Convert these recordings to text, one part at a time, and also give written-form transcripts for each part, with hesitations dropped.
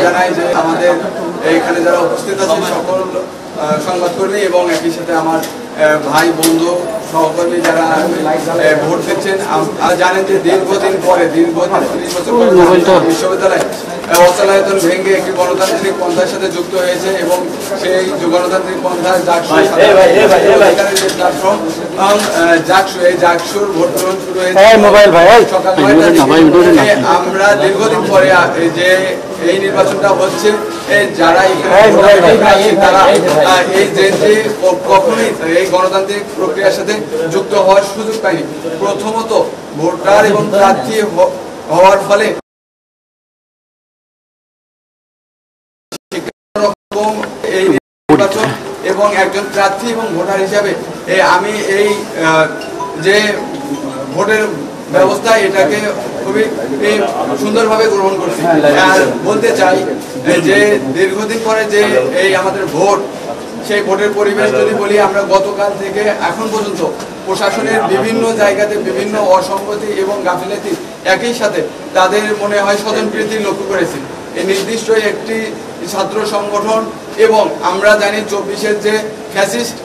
জানাই যে আমাদের এখানে যারা উপস্থিত আছেন সকল সংবাদকর্মী এবং একই সাথে আমার ভাই বন্ধু সহকর্মী যারা ভোট দিচ্ছেন, আপনারা জানেন যে দীর্ঘদিন পরে দীর্ঘ 30 বছর পরে বিশ্ববিদ্যালয় অচলায়তন ভেঙে একটি গণতান্ত্রিক পন্থার সাথে যুক্ত হয়েছে এবং সেই গণতান্ত্রিক পন্থার প্ল্যাটফর্ম জাকসুর ভোট গ্রহণ শুরু হয়েছে সকাল 9টায়। আমরা দীর্ঘদিন পরে যে এই নির্বাচনটা হচ্ছে, যারা তারা এই কখনোই এই গণতান্ত্রিক প্রক্রিয়ার সাথে যুক্ত হওয়ার সুযোগ পায়নি। প্রথমত ভোটার এবং প্রার্থী হওয়ার ফলে এই নির্বাচন এবং একজন প্রার্থী এবং ভোটার হিসাবে আমি এই যে ভোটের ব্যবস্থা এটাকে খুবই সুন্দরভাবে গ্রহণ করছি। আর বলতে চাই যে দীর্ঘদিন পরে যে এই আমাদের ভোট, সেই ভোটের পরিবেশ যদি বলি, আমরা গতকাল থেকে এখন পর্যন্ত প্রশাসনের বিভিন্ন জায়গাতে বিভিন্ন অসঙ্গতি এবং গাফিলতি একই সাথে তাদের মনে হয় স্বজনপ্রীতি লক্ষ্য করেছি। এই নির্দিষ্ট একটি ছাত্র সংগঠন এবং আমরা জানি 24-এর যে ফ্যাসিস্ট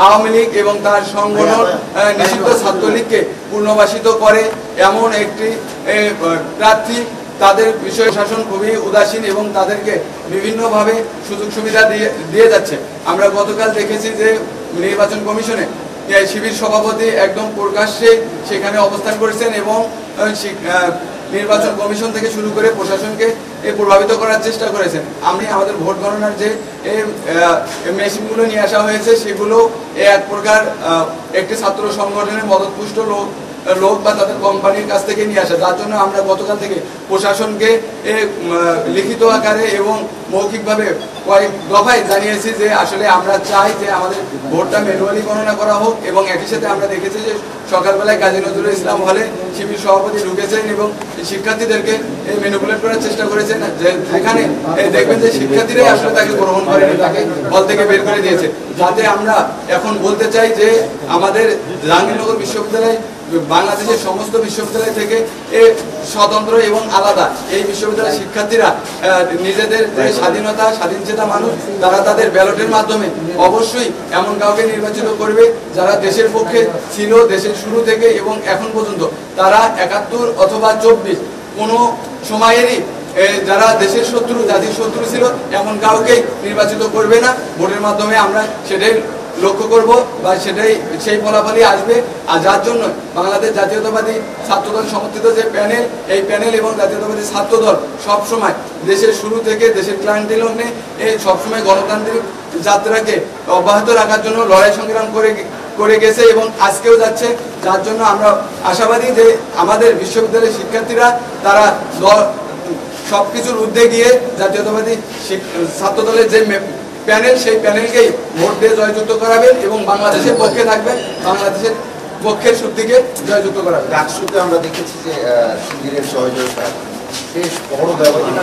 আওয়ামী লীগ এবং তার সংগঠন নিষিদ্ধ ছাত্রলীগকে পুনর্বাসিত করে এমন একটি প্রার্থী, তাদের বিষয়ে শাসন খুবই উদাসীন এবং তাদেরকে বিভিন্নভাবে সুযোগ সুবিধা দিয়ে যাচ্ছে। আমরা গতকাল দেখেছি যে নির্বাচন কমিশনে শিবির সভাপতি একদম প্রকাশ্যে সেখানে অবস্থান করেছেন এবং নির্বাচন কমিশন থেকে শুরু করে প্রশাসনকে প্রভাবিত করার চেষ্টা করেছেন। আমি আমাদের ভোট গণনার যে মেশিনগুলো নিয়ে আসা হয়েছে সেগুলো এক প্রকার একটি ছাত্র সংগঠনের মদতপুষ্ট লোক বা তাদের কোম্পানির কাছ থেকে নিয়ে আসা, যার জন্য আমরা গতকাল থেকে প্রশাসনকে লিখিত আকারে এবং মৌখিকভাবে কয়েক দফায় জানিয়েছি যে আসলে আমরা চাই যে আমাদের ভোটটা ম্যানুয়ালি গণনা করা হোক। এবং একই সাথে আমরা দেখেছি যে সকালবেলায় কাজী নজরুল ইসলাম হলে শিবির সভাপতি ঢুকেছেন এবং শিক্ষার্থীদেরকে ম্যানিপুলেট করার চেষ্টা করেছেন, যেখানে দেখবেন যে শিক্ষার্থীরাই আসলে তাকে গ্রহণ করেনি, তাকে হল থেকে বের করে দিয়েছে। যাতে আমরা এখন বলতে চাই যে আমাদের জাহাঙ্গীরনগর বিশ্ববিদ্যালয় বাংলাদেশের সমস্ত বিশ্ববিদ্যালয় থেকে স্বতন্ত্র এবং আলাদা। এই বিশ্ববিদ্যালয়ের শিক্ষার্থীরা নিজেদের স্বাধীনতা, স্বাধীনচেতা মানুষ, তারা তাদের ব্যালটের মাধ্যমে অবশ্যই এমন কাউকে নির্বাচিত করবে যারা দেশের পক্ষে ছিল দেশের শুরু থেকে এবং এখন পর্যন্ত। তারা 71 অথবা 24 কোনো সময়েরই যারা দেশের শত্রু, জাতির শত্রু ছিল এমন কাউকে নির্বাচিত করবে না। ভোটের মাধ্যমে আমরা সেটাই লক্ষ্য করব বা সেটাই সেই ফলাফলই আসবে। আর যার জন্য বাংলাদেশ জাতীয়তাবাদী ছাত্রদল সমর্থিত যে প্যানেল, এই প্যানেল এবং জাতীয়তাবাদী ছাত্রদল সবসময় দেশের শুরু থেকে দেশের ক্লান্তি লগ্নে সবসময় গণতান্ত্রিক যাত্রাকে অব্যাহত রাখার জন্য লড়াই সংগ্রাম করে গেছে এবং আজকেও যাচ্ছে। যার জন্য আমরা আশাবাদী যে আমাদের বিশ্ববিদ্যালয়ের শিক্ষার্থীরা তারা সবকিছুর ঊর্ধ্বে গিয়ে জাতীয়তাবাদী ছাত্রদলের যে প্যানেল, সেই প্যানেলকেই ভোট দিয়ে জয়যুক্ত করাবেন এবং বাংলাদেশের পক্ষে থাকবেন, বাংলাদেশের পক্ষের শক্তিকে জয়যুক্ত করাবেন। ডাকসুতে আমরা দেখেছি যে শিবিরের সহযোগিতা বেশ বড় ব্যবধান।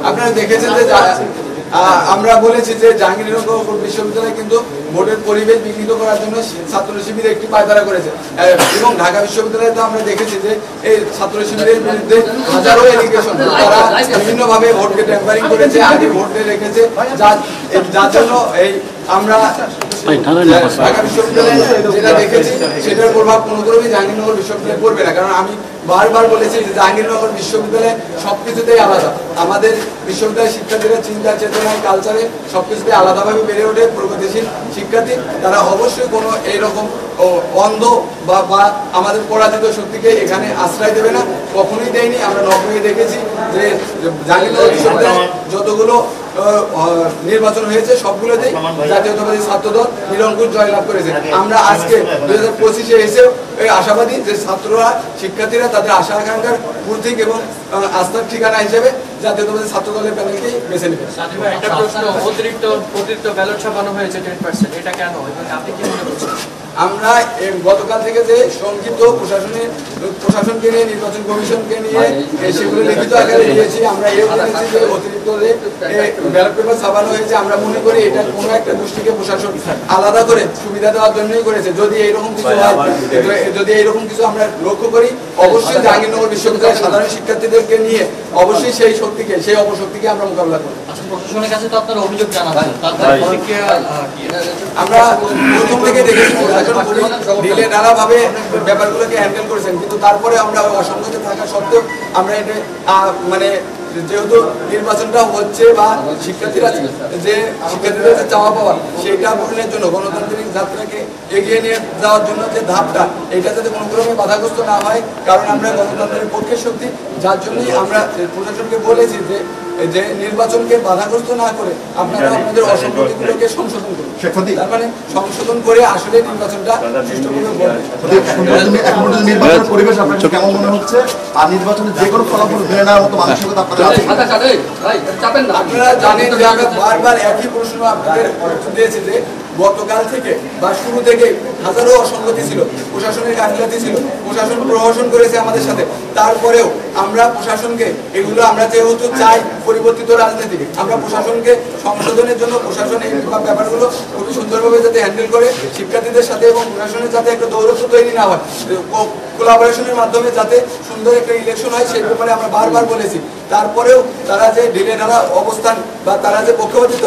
আপনারা দেখেছেন যে আমরা বলেছি যে জাহাঙ্গীরনগর বিশ্ববিদ্যালয় কিন্তু ভোটের পরিবেশ বিঘ্নিত করার জন্য ছাত্র শিবির একটি পায়তারা করেছে এবং ঢাকা বিশ্ববিদ্যালয়ে তো আমরা দেখেছি যে এই ছাত্র শিবিরের বিরুদ্ধে হাজারো এলিগেশন, তারা বিভিন্নভাবে ভোটকে ট্যাম্পারিং করেছে, আগে ভোটে রেখেছে, যার জন্য এই আমরা ঢাকা বিশ্ববিদ্যালয়ে যেটা দেখেছি সেটার প্রভাব কোনোক্রমেই জাহাঙ্গীরনগর বিশ্ববিদ্যালয়ে পড়বে না। কারণ আমি বারবার বলেছি যে জাহাঙ্গীরনগর বিশ্ববিদ্যালয় সবকিছুতেই আলাদা। আমাদের বিশ্ববিদ্যালয়ের শিক্ষার্থীরা চিন্তা চেতনায় কালচারে সবকিছুতে আলাদাভাবে বেড়ে ওঠে, প্রগতিশীল শিক্ষার্থী। তারা অবশ্যই কোনো এইরকম অন্ধ বা আমাদের পরাজিত শক্তিকে এখানে আশ্রয় দেবে না, কখনোই দেয়নি। আমরা নব্বই দেখেছি যে জাহাঙ্গীরনগর বিশ্ববিদ্যালয়ে যতগুলো নির্বাচন হয়েছে সবগুলোতেই জাতীয়তাবাদী ছাত্রদল নিরঙ্কুশ জয়লাভ করেছে। আমরা আজকে 2025-এ এসেও আশাবাদী যে ছাত্ররা, শিক্ষার্থীরা তাদের আশা আকাঙ্ক্ষার প্রতীক এবং আস্থার ঠিকানা হিসেবে জাতীয়তাবাদী ছাত্রদলের প্যানেলকেই বেছে নেবে। একটা প্রশ্ন, অতিরিক্ত ব্যালট ছাপানো হয়েছে 10%, এটা কেন এবং আপনি কি মনে করছেন? আমরা গতকাল থেকে যে সংক্ষিপ্ত প্রশাসনকে নিয়ে, নির্বাচন কমিশনকে নিয়ে সেগুলো লিখিত আকারে দিয়েছি। আমরা এও জেনেছি যে অতিরিক্ত যে ব্যালট পেপার ছাপানো হয়েছে, আমরা মনে করি এটা কোনো একটা গোষ্ঠীকে প্রশাসন আলাদা করে সুবিধা দেওয়ার জন্যই করেছে। যদি এইরকম কিছু হয়, যদি এইরকম কিছু আমরা লক্ষ্য করি, অবশ্যই জাহাঙ্গীরনগর বিশ্ববিদ্যালয়ের সাধারণ শিক্ষার্থীদেরকে নিয়ে অবশ্যই সেই শক্তিকে, সেই অপশক্তিকে আমরা মোকাবিলা করব। প্রশাসনের কাছে তো আপনারা অভিযোগ জানাচ্ছেন, আমরা প্রথম থেকে দেখেছি প্রশাসন খুবই ঢিলে ঢালাভাবে ব্যাপারগুলোকে হ্যান্ডেল করেছেন, কিন্তু তারপরে আমরা অসংগতি থাকা সত্ত্বেও আমরা এটা মানে যেহেতু নির্বাচনটা হচ্ছে বা শিক্ষার্থীদের যে চাওয়া পাওয়া সেটা পূরণের জন্য, গণতান্ত্রিক যাত্রাকে এগিয়ে নিয়ে যাওয়ার জন্য যে ধাপটা, এটা যাতে কোনো ক্রমে বাধাগ্রস্ত না হয়, কারণ আমরা গণতন্ত্রের পক্ষের শক্তি, যার জন্যই আমরা প্রশাসনকে বলেছি যে নির্বাচনকে বাধাগ্রস্ত না করে আপনারা আপনাদের অসংগতিগুলোকে সংশোধন করুন। তার মানে সংশোধন করে আসলে নির্বাচনটা নির্বাচনের পরিবেশ আপনার কেমন মনে হচ্ছে, আর নির্বাচনে যে কোনো ফলাফল মেনে নেওয়ার মতো মানসিকতা আপনারা আপনারা জানেন যে আমরা বারবার একই প্রশ্ন আপনাদের দিয়েছি যে গতকাল থেকে বা শুরু থেকে হাজারো অসঙ্গতি ছিল, প্রশাসনের গাফিলতি ছিল, প্রশাসন প্রহসন করেছে আমাদের সাথে। তারপরেও আমরা প্রশাসনকে এগুলো আমরা যেহেতু চাই পরিবর্তিত রাজনীতি, আমরা প্রশাসনকে সংশোধনের জন্য প্রশাসন এই ব্যাপারগুলো খুবই সুন্দরভাবে যাতে হ্যান্ডেল করে, শিক্ষার্থীদের সাথে এবং প্রশাসনের যাতে একটা দৌরত্ব তৈরি না হয়, কোলাবোরেশনের মাধ্যমে যাতে সুন্দর একটা ইলেকশন হয়, সেই ব্যাপারে আমরা বারবার বলেছি। তারপরেও তারা যে ঢিলে ঢালা অবস্থান বা তারা যে পক্ষপাতিত্ব